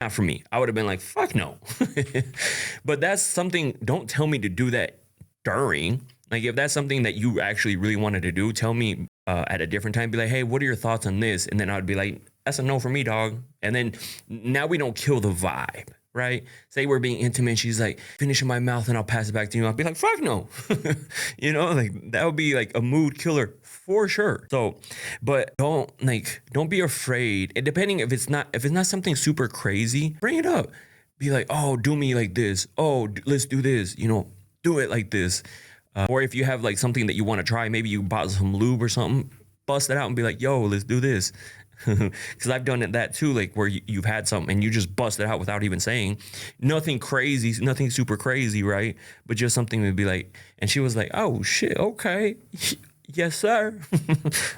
Not for me. I would have been like, fuck no. But that's something, don't tell me to do that during. Like, if that's something that you actually really wanted to do, tell me at a different time. Be like, hey, what are your thoughts on this? And then I'd be like, that's a no for me, dog. And then now we don't kill the vibe, right? Say we're being intimate. And she's like, finish in my mouth and I'll pass it back to you. I'll be like, fuck no. Like that would be like a mood killer for sure. So, but don't be afraid. And depending if it's not something super crazy, bring it up. Be like, oh, do me like this. Oh, let's do this. Do it like this. Or if you have like something that you want to try, maybe you bought some lube or something, bust it out and be like, yo, let's do this. Because I've done that too, like where you've had something and you just bust it out without even saying nothing crazy, nothing super crazy, right? But just something to be like, and she was like, oh shit, okay. Yes, sir.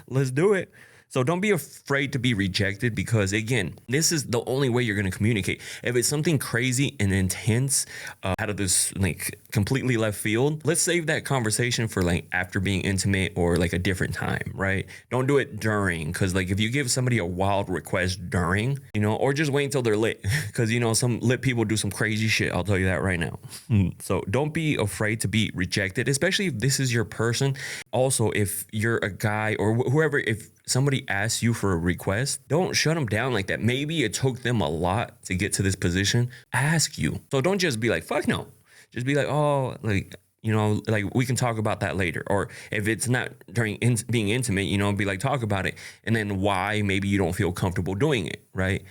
Let's do it. So don't be afraid to be rejected, because again, this is the only way you're going to communicate. If it's something crazy and intense out of this like completely left field, let's save that conversation for like after being intimate or like a different time, right? Don't do it during, because like if you give somebody a wild request during, or just wait until they're lit, because some lit people do some crazy shit. I'll tell you that right now. So don't be afraid to be rejected, especially if this is your person. Also, if you're a guy or whoever, if somebody asks you for a request, don't shut them down like that. Maybe it took them a lot to get to this position. Ask you. So don't just be like, fuck no. Just be like, oh, like, like we can talk about that later. Or if it's not during being intimate, be like, talk about it. And then why maybe you don't feel comfortable doing it, right?